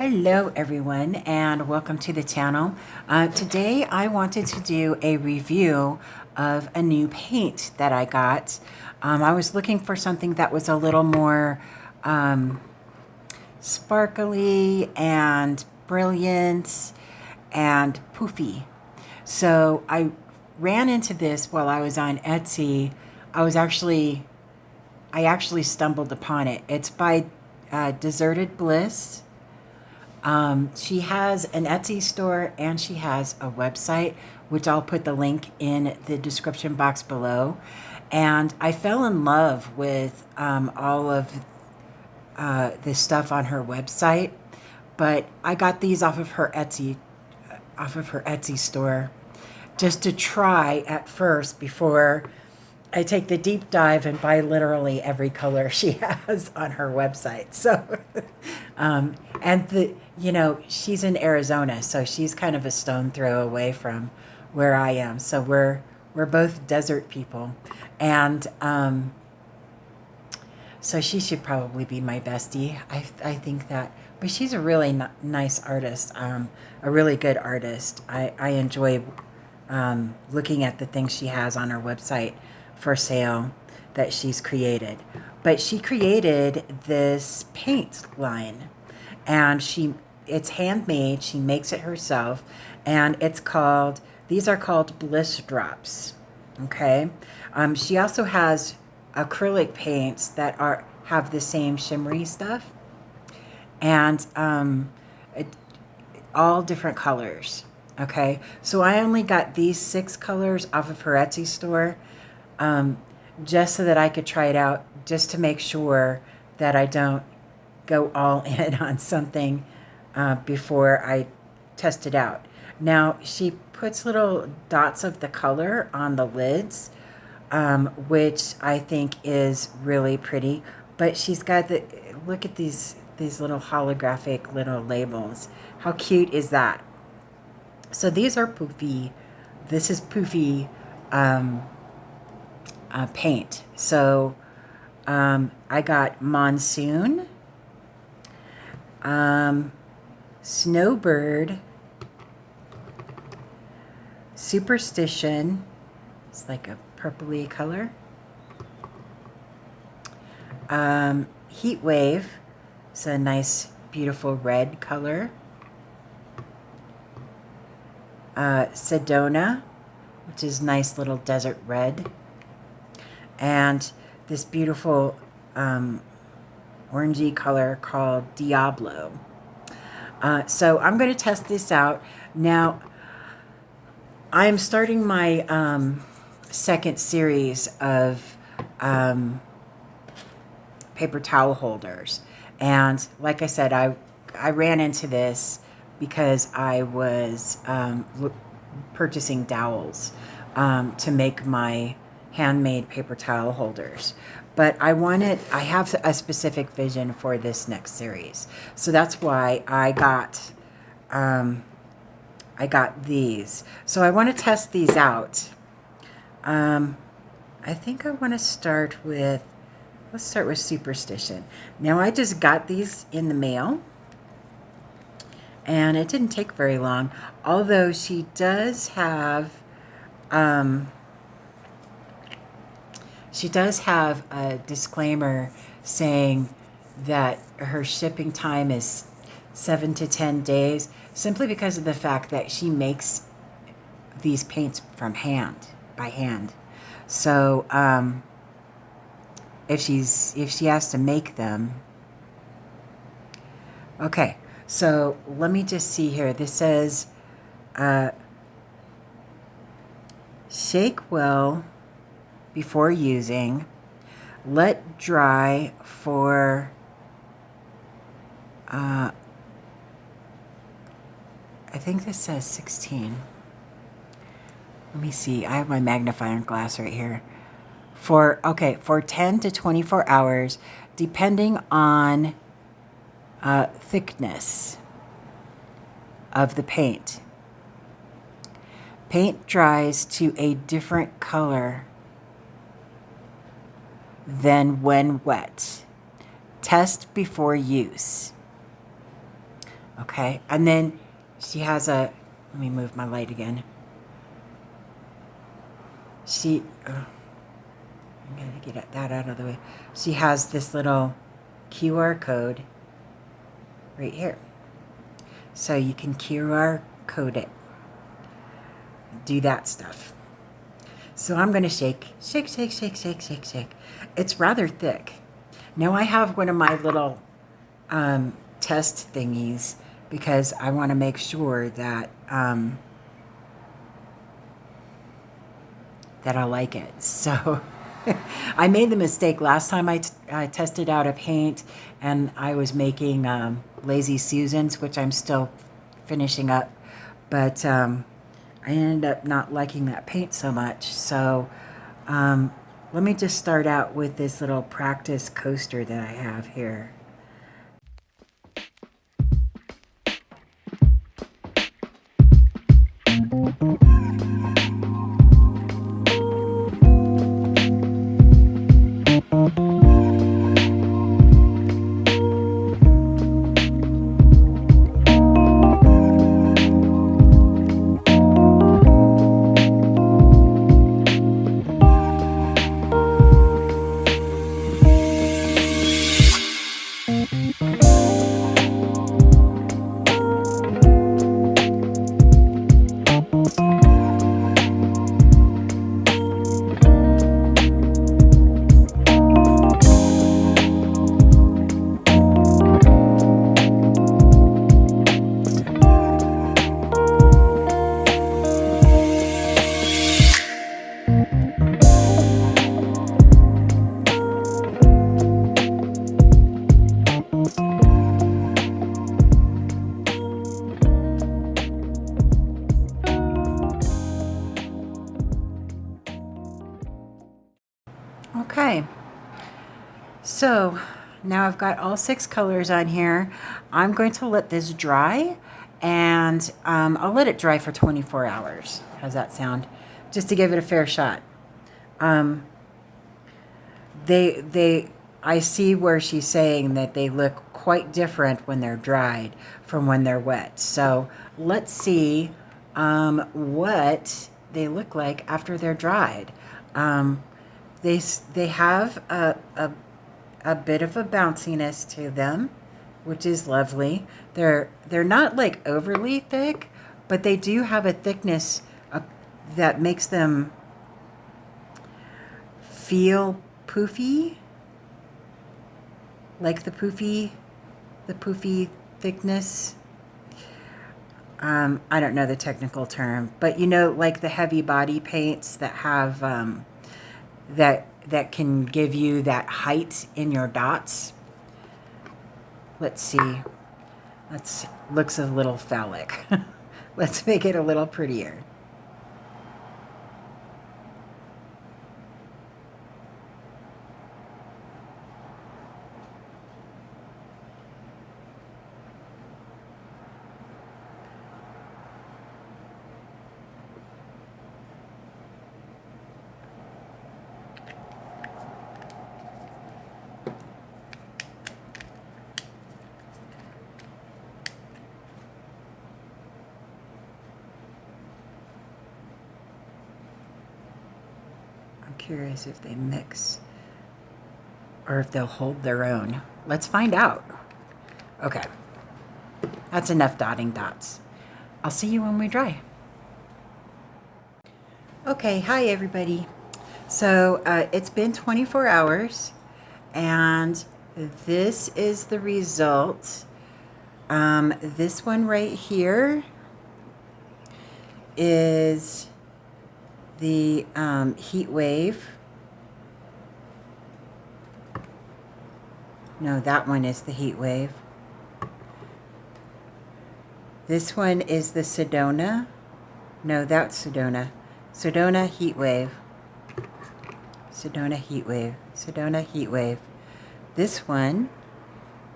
Hello everyone and welcome to the channel. Today I wanted to do a review of a new paint that I got. I was looking for something that was a little more sparkly and brilliant and poofy. So I ran into this while I was on Etsy. I actually stumbled upon it. It's by Deserted Bliss. She has an Etsy store and she has a website, which I'll put the link in the description box below. And I fell in love with all of this stuff on her website, but I got these off of her Etsy store just to try at first before I take the deep dive and buy literally every color she has on her website. So, she's in Arizona, so she's kind of a stone throw away from where I am. So we're both desert people, and so she should probably be my bestie. I think that, but she's a really nice artist, a really good artist. I enjoy looking at the things she has on her website for sale that she's created. But she created this paint line, and it's handmade. She makes it herself, and these are called Bliss Drops. Okay. She also has acrylic paints that have the same shimmery stuff, and all different colors. Okay, so I only got these 6 colors off of her Etsy store, just so that I could try it out, just to make sure that I don't go all in on something before I test it out. Now, she puts little dots of the color on the lids, which I think is really pretty. But she's got look at these little holographic little labels. How cute is that? So these are poofy. This is poofy paint. So I got Monsoon, Snowbird, Superstition. It's like a purpley color. Heatwave. It's a nice, beautiful red color. Sedona, which is nice little desert red. And this beautiful orangey color called Diablo. So I'm going to test this out. Now, I'm starting my second series of paper towel holders. And like I said, I ran into this because I was purchasing dowels to make my handmade paper towel holders. But I have a specific vision for this next series. So that's why I got these. So I want to test these out. I think I want to let's start with Superstition. Now, I just got these in the mail, and it didn't take very long, although she does have a disclaimer saying that her shipping time is 7 to 10 days, simply because of the fact that she makes these paints by hand. So if she has to make them. Okay, so let me just see here. This says shake well before using, let dry for I think this says 16. Let me see. I have my magnifying glass right here. For 10 to 24 hours, depending on thickness of the paint. Paint dries to a different color than when wet. Test before use. Okay, and then she has a, let me move my light again. I'm gonna get that out of the way. She has this little QR code right here. So you can QR code it. Do that stuff. So I'm gonna shake. It's rather thick. Now I have one of my little test thingies because I want to make sure that that I like it. So I made the mistake last time I tested out a paint, and I was making Lazy Susans, which I'm still finishing up, but I ended up not liking that paint so much. So let me just start out with this little practice coaster that I have here. Okay, so now I've got all 6 colors on here. I'm going to let this dry, and I'll let it dry for 24 hours. How's that sound? Just to give it a fair shot. I see where she's saying that they look quite different when they're dried from when they're wet. So let's see what they look like after they're dried. They have a bit of a bounciness to them, which is lovely. They're not like overly thick, but they do have a thickness that makes them feel poofy, like the poofy thickness. I don't know the technical term, but you know, like the heavy body paints that have that can give you that height in your dots. Let's see. Looks a little phallic. Let's make it a little prettier. Curious if they mix or if they'll hold their own. Let's find out. Okay, that's enough dotting dots. I'll see you when we dry. Okay, hi everybody. So it's been 24 hours and this is the result. This one right here is the Heatwave. No, that one is the Heatwave. This one is the Sedona. No, that's Sedona. Sedona Heatwave. Sedona Heatwave. Sedona Heatwave. This one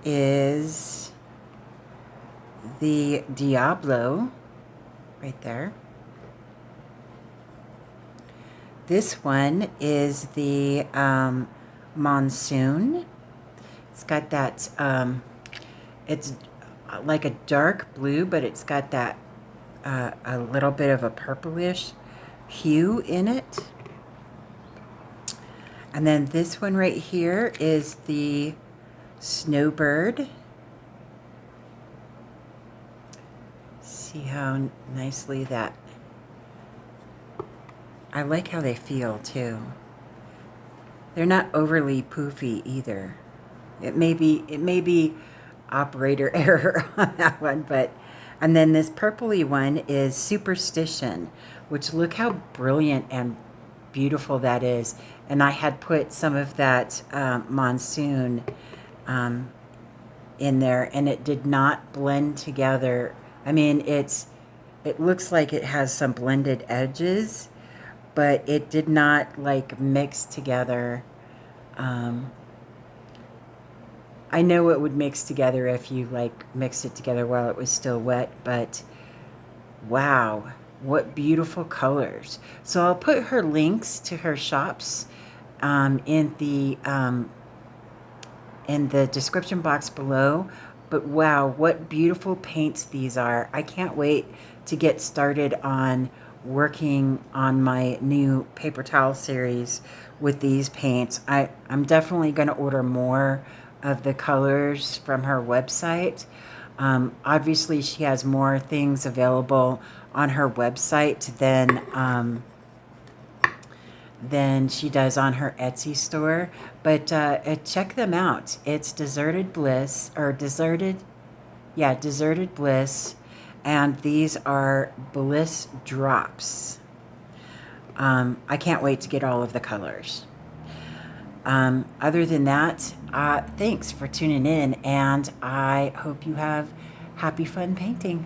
is the Diablo, right there. This one is the Monsoon. It's got that, it's like a dark blue, but it's got that a little bit of a purplish hue in it. And then this one right here is the Snowbird. See how nicely that, I like how they feel too. They're not overly poofy either. It may be operator error on that one, but, and then this purpley one is Superstition, which look how brilliant and beautiful that is. And I had put some of that Monsoon in there, and it did not blend together. I mean, it looks like it has some blended edges, but it did not like mix together. I know it would mix together if you like mixed it together while it was still wet, but wow, what beautiful colors. So I'll put her links to her shops in the description box below. But wow, what beautiful paints these are. I can't wait to get started on working on my new paper towel series with these paints. I'm definitely going to order more of the colors from her website. Obviously, she has more things available on her website than she does on her Etsy store. But check them out. It's Deserted Bliss, or Deserted Bliss. And these are Bliss Drops. I can't wait to get all of the colors. Other than that, thanks for tuning in, and I hope you have happy fun painting.